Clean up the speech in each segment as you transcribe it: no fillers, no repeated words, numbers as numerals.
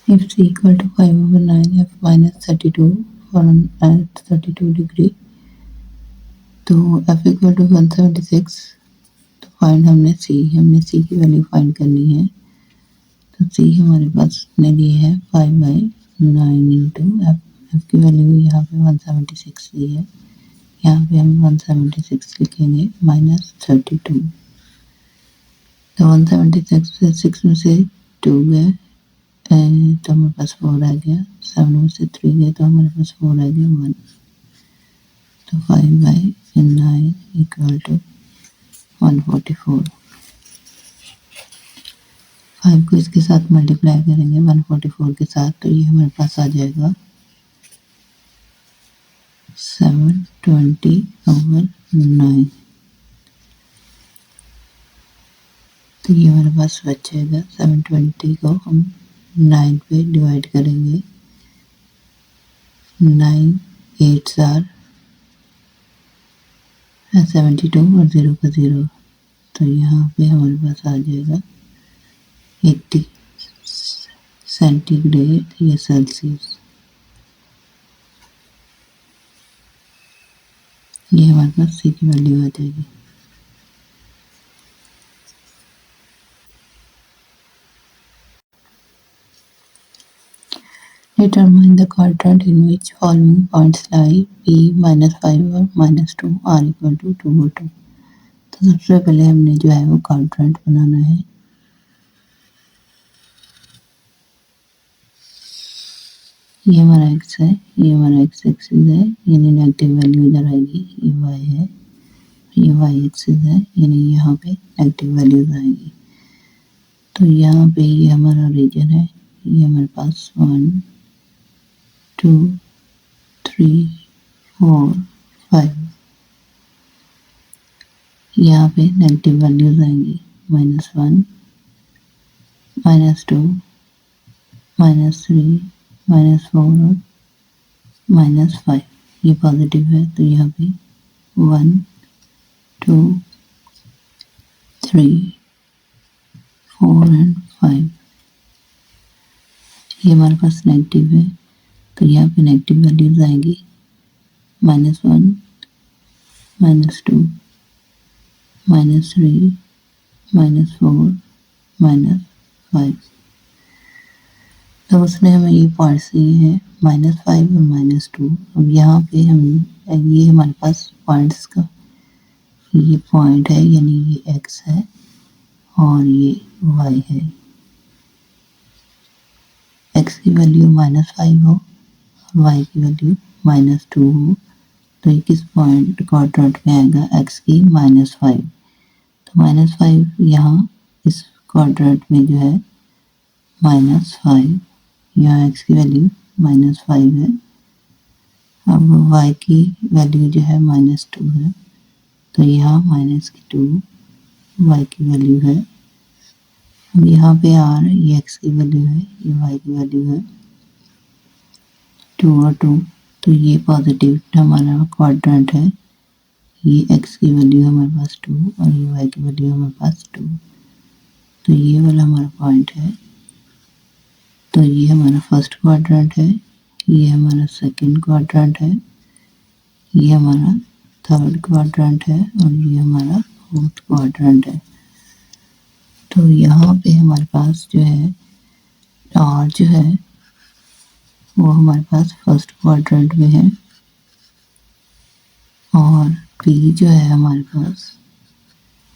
If c equal to 5/9 f minus 32 for 32 degree, तो f equal to 176। तो find हमने c की value find करनी है। तो c हमारे पास ने ली है 5/9 इंटू एफ की वैल्यू यहाँ पे 176 ली है। यहाँ पे हम 176 लिखेंगे माइनस 32। तो 176 से 6 में से 2 गए तो हमारे पास 4 आ गया। 7 में से 3 गए तो हमारे पास 4 आ गया 1। तो 5/9 इक्वल टू 144। 5 को इसके साथ मल्टीप्लाई करेंगे 144 के साथ, तो ये हमारे पास आ जाएगा 720/9। तो ये हमारे पास बचेगा 720 को हम 9 पे डिवाइड करेंगे। 9 8 आर 72 और 0 का 0। तो यहाँ पे हमारे पास आ जाएगा 80 सेंटीग्रेड या सेल्सियस। ये हमारे पास सी की वैल्यू आ जाएगी। Determine the quadrant in which following points lie: p -5 और -2 are equal to 2 और 2। तो सबसे पहले हमने जो है वो क्वाड्रेंट बनाना है। ये हमारा x है, ये हमारा x एक्सिस है, यानी नेगेटिव वैल्यू इधर आएगी। ये y है, ये y एक्सिस है, यानी यहाँ पे नेगेटिव वैल्यूज आएगी। तो यहाँ पे ये हमारा रीजन है। ये हमारे पास 1 2 3 4 5। यहाँ पे नेगेटिव वैल्यूज आएंगी -1 -2 -3 -4 और -5। ये पॉजिटिव है, तो यहाँ पे 1 2 3 4 एंड 5। ये हमारे पास नेगेटिव है, तो यहाँ पे नेगेटिव वैल्यूज आएंगी -1 -2 -3 -4 -5। तो उसने हमें ये पॉइंट्स दिए हैं -5 और -2। अब यहाँ पे हम ये हमारे पास पॉइंट्स का ये पॉइंट है, यानी ये x है और ये y है। x की वैल्यू -5 हो और y की वैल्यू -2 हो, तो ये किस पॉइंट क्वाड्रेंट में आएगा? x की -5। तो -5 यहाँ इस क्वाड्रेंट में जो है -5, यहाँ x की वैल्यू -5 है। अब y की वैल्यू जो है -2 है, तो यहाँ -2 y की वैल्यू है। अब यहाँ पे r ये x की वैल्यू है, ये y की वैल्यू है 2 और 2। तो ये पॉजिटिव हमारा क्वाड्रेंट है। ये x की वैल्यू हमारे पास 2 और ये y की वैल्यू हमारे पास 2। तो ये वाला हमारा पॉइंट है। तो ये हमारा फर्स्ट क्वाड्रेंट है, ये हमारा सेकंड क्वाड्रेंट है, ये हमारा थर्ड क्वाड्रेंट है और ये हमारा फोर्थ क्वाड्रेंट है। तो यहाँ पे हमारे पास जो है R जो है वो हमारे पास फर्स्ट क्वाड्रेंट में है और P जो है हमारे पास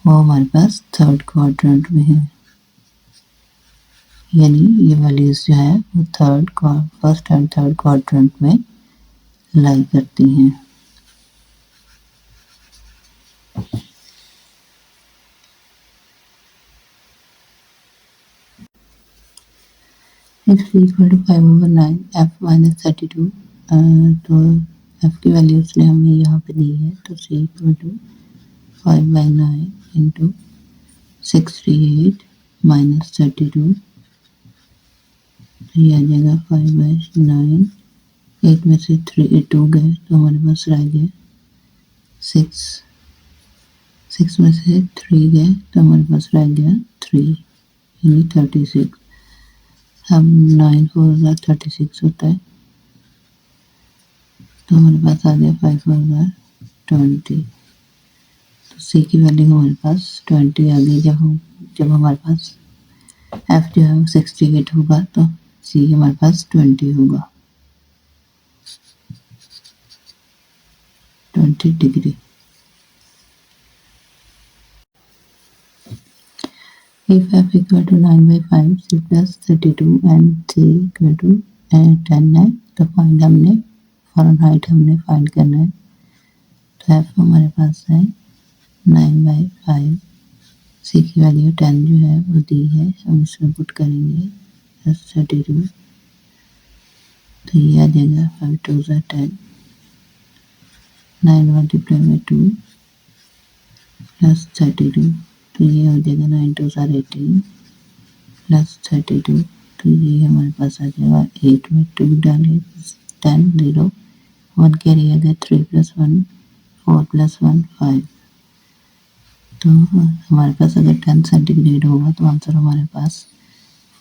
वो हमारे पास थर्ड क्वाड्रेंट में है। यानी ये वैल्यूज जो है वो फर्स्ट एंड थर्ड क्वाड्रेंट में लाई करती हैं। x equal to 5/9 f -32। तो f की वैल्यू उसने हमें यहाँ पे दी है, तो c इक्वल टू 5/9 इंटू 638 -32। ये आ जाएगा 5/9। 8 में से 2 गए तो हमारे पास रह गया 6। 6 में से 3 गए तो हमारे पास रह गया 3, यानी 36। हम 9 4 36 होता है, तो हमारे पास आ गया 5 4 20। तो सी की वैल्यू हमारे पास 20 आ गई। जब हमारे पास एफ जो है वो 68 होगा तो सी हमारे पास 20 होगा, 20 degree. If f equal to 9/5, c plus 32 and c equal to 10 है, तो फाइंड हमने फ़ारेनहाइट हमने फाइंड करना है। तो f हमारे पास है 9/5, c की वैल्यू 10 जो है वो दी है, हम इसमें पुट करेंगे प्लस 32, तो ये आ जाएगा 5 2 10, 9 मल्टीप्लाई बाई 2 प्लस 32, तो ये हो जाएगा 9 2 18 प्लस 32, तो ये हमारे पास आ जाएगा 8 में 2 डाले 10 0 1 कैरी आ गया 3 + 1 4 + 1 5। तो हमारे पास अगर 10 सेंटीग्रेड होगा तो आंसर हमारे पास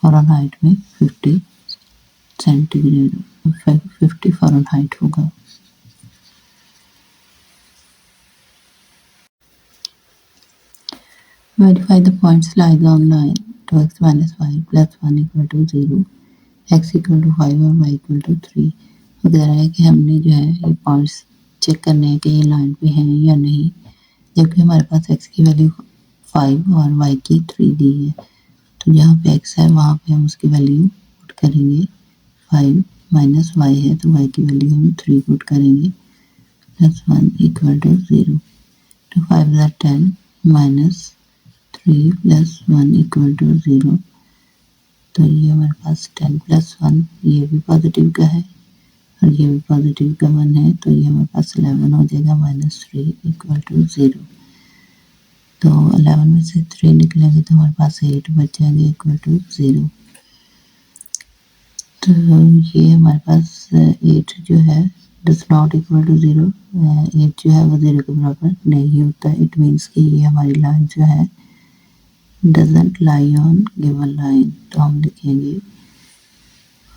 फ़ारेनहाइट में 50 सेंटीग्रेड 50 फ़ारेनहाइट होगा। Verify the points lies on line 2x - 5 + 1 = 0, x = 5 और y = 3। वो कह रहा है कि हमने जो है ये पॉइंट्स चेक करने हैं कि ये लाइन पे हैं या नहीं, जबकि हमारे पास x की वैल्यू 5 और y की 3 दी है। तो जहाँ पे x है वहाँ पे हम उसकी वैल्यू पुट करेंगे 5 माइनस y है तो y की वैल्यू हम 3 पुट करेंगे प्लस 1 = 0। तो 5 × 10 माइनस 3 + 1 = 0। तो ये हमारे पास 10 + 1 ये भी पॉजिटिव का है और ये भी पॉजिटिव का 1 है, तो ये हमारे पास 11 हो जाएगा -3 = 0। तो 11 में से 3 निकलेंगे तो हमारे पास 8 बच जाएंगे = 0। तो ये हमारे पास 8 जो है डज नॉट इक्वल टू 0, 8 जो है वो 0 के बराबर नहीं होता। इट मीन्स कि ये हमारी लाइन जो है doesn't lie on given line। तो हम लिखेंगे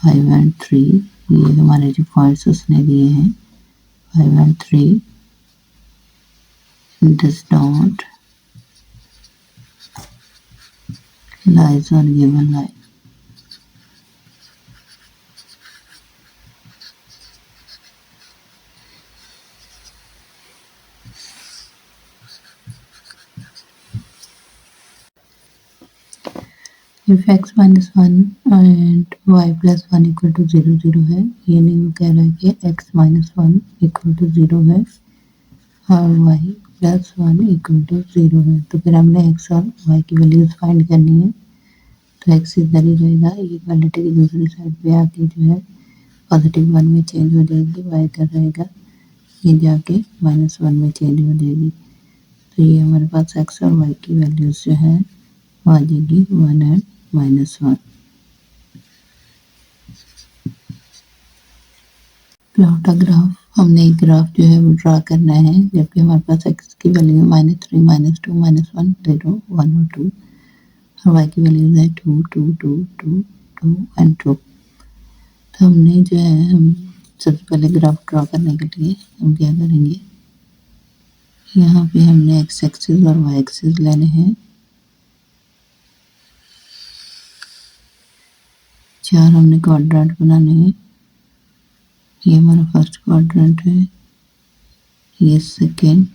5 and 3, ये हमारे जो पॉइंट्स उसने दिए हैं 5 and 3 does not lies on given line। If x - 1 and y + 1 = 0 0 है, ये नहीं कह रहा है कि x - 1 = 0 है और y + 1 = 0 है। तो फिर हमने x और y की वैल्यूज फाइंड करनी है। तो x इधर ही रहेगा, ये इक्वालिटी की दूसरी साइड पे आके जो है पॉजिटिव 1 में चेंज हो जाएगी, y इधर रहेगा, ये जाके -1 में चेंज हो जाएगी। तो ये हमारे पास x और y की वैल्यूज जो है वो आ जाएगी 1 और -1। प्लॉट अ ग्राफ, हमने एक ग्राफ जो है वो ड्रा करना है, जबकि हमारे पास x की वैल्यू है -3 -2 -1 0 1 और 2 और y की वैल्यू है 2 2 2 2 2 एंड 2। तो हमने जो है हम सबसे पहले ग्राफ ड्रा करने के लिए हम क्या करेंगे, यहाँ पे हमने x एक्सिस और y एक्सिस लेने हैं। 4 हमने क्वाड्रेंट बनाने हैं। ये हमारा फर्स्ट क्वाड्रेंट है, ये सेकेंड,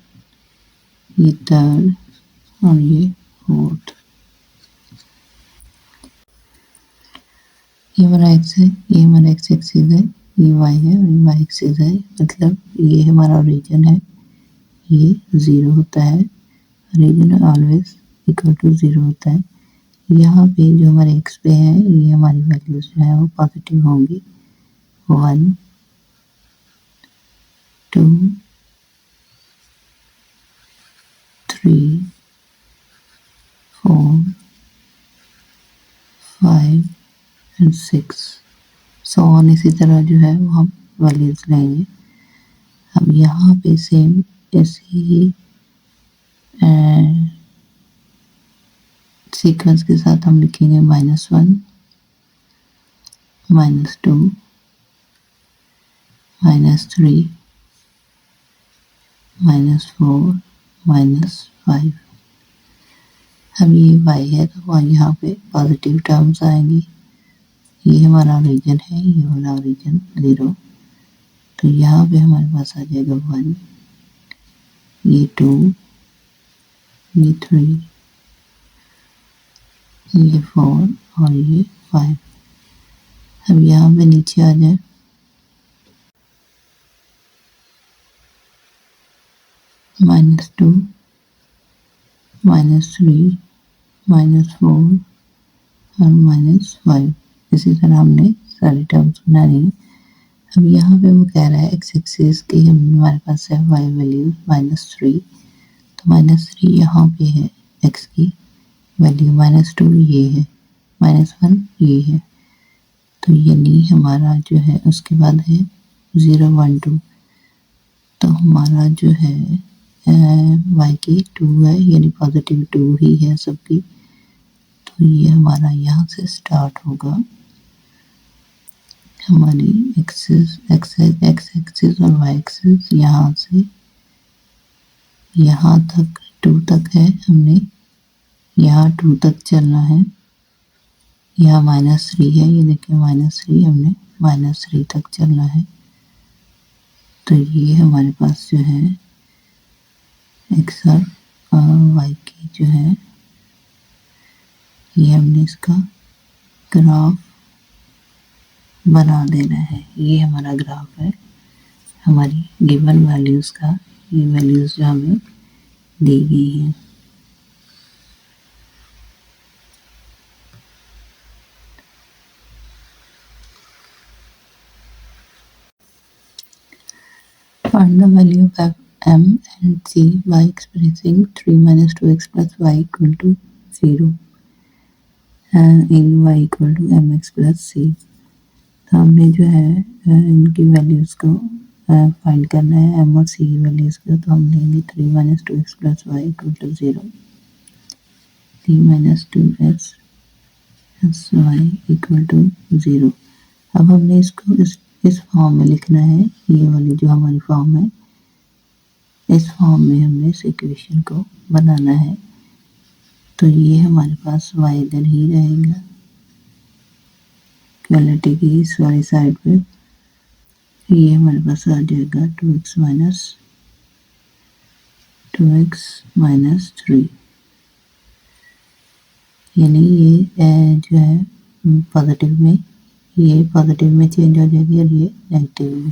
ये थर्ड और ये फोर्थ। ये हमारा x है, ये हमारा x एक्सिस है, ये y है और ये y एक्सिस है, मतलब ये हमारा रीजन है, ये 0 होता है, रीजन ऑलवेज इक्वल टू 0 होता है। यहाँ पे जो हमारे x पे है ये हमारी वैल्यूज जो है वो पॉजिटिव होंगी 1 2 3 4 5 एंड 6 सो ऑन। इसी तरह जो है वो हम वैल्यूज लेंगे। हम यहाँ पे सेम ऐसे ही सीक्वेंस के साथ हम लिखेंगे -1 -2, -3, -4, -5। अब ये y है तो यहाँ पे पॉजिटिव टर्म्स आएंगी। ये हमारा ओरिजिन है, ये वाला ओरिजिन 0, तो यहाँ पे हमारे पास आ जाएगा 1, ये 2, ये 3, ये 4 और ये 5। अब यहाँ पे नीचे आ जाए, -2, -3, -4 और -5। इसी तरह हमने सारी टर्म्स बनानी है। अब यहाँ पे वो कह रहा है एक्स एक्सिस की हमारे पास है y वैल्यू -3, तो -3 यहाँ पे है x की वैल्यू, -2 ये है, -1 ये है, तो यानी हमारा जो है उसके बाद है 0, 1, 2, तो हमारा जो है y की 2 है, यानी पॉजिटिव 2 ही है सबकी, तो ये हमारा यहाँ से स्टार्ट होगा। हमारी एक्स एक्सिस और वाई एक्सिस यहाँ से यहाँ तक 2 तक है, हमने यहाँ 2 तक चलना है। यहाँ -3 है, ये देखिए -3, हमने -3 तक चलना है। तो ये हमारे पास जो है एक्स और वाई की जो है, ये हमने इसका ग्राफ बना देना है। ये हमारा ग्राफ है हमारी गिवन वैल्यूज़ का, ये वैल्यूज़ जो हमें दी गई हैं। Find the value of f, m and c by expressing 3 minus 2x plus y equal to 0 in y equal to mx plus c। तो हमने जो है इनकी वैल्यूज़ को फाइंड करना है, m और c की वैल्यूज़ को, तो हम लेंगे 3 minus 2x plus y equal to 0, 3 minus 2x plus y equal to 0। अब हमने इसको इस फॉर्म में लिखना है, ये वाली जो हमारी फॉर्म है, इस फॉर्म में हमने इस इक्वेशन को बनाना है। तो ये हमारे पास y इधर ही रहेगा इक्वालिटी की इस वाली साइड पे, ये हमारे पास आ जाएगा 2x minus 3, यानी ये जो है पॉजिटिव में, ये पॉजिटिव में चेंज हो जाएगी और ये नेगेटिव में।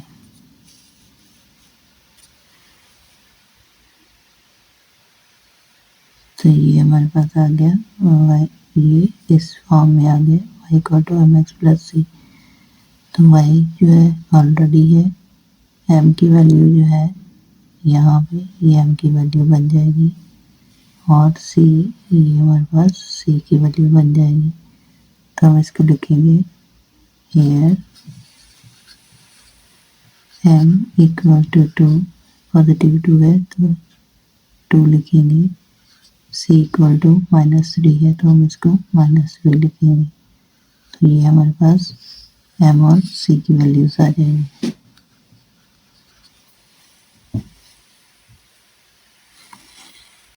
तो ये हमारे पास आ गया y, ये इस फॉर्म में आ गया y equal to mx plus c। तो y जो है ऑलरेडी है, m की वैल्यू जो है यहाँ पे ये m की वैल्यू बन जाएगी, और c ये हमारे पास c की वैल्यू बन जाएगी। तो हम इसको लिखेंगे here m equal to 2, positive 2 है तो 2 लिखेंगे, c इक्वल टू -3 है तो हम इसको -3 लिखेंगे। तो ये हमारे पास m और c की वैल्यूज आ जाएंगी।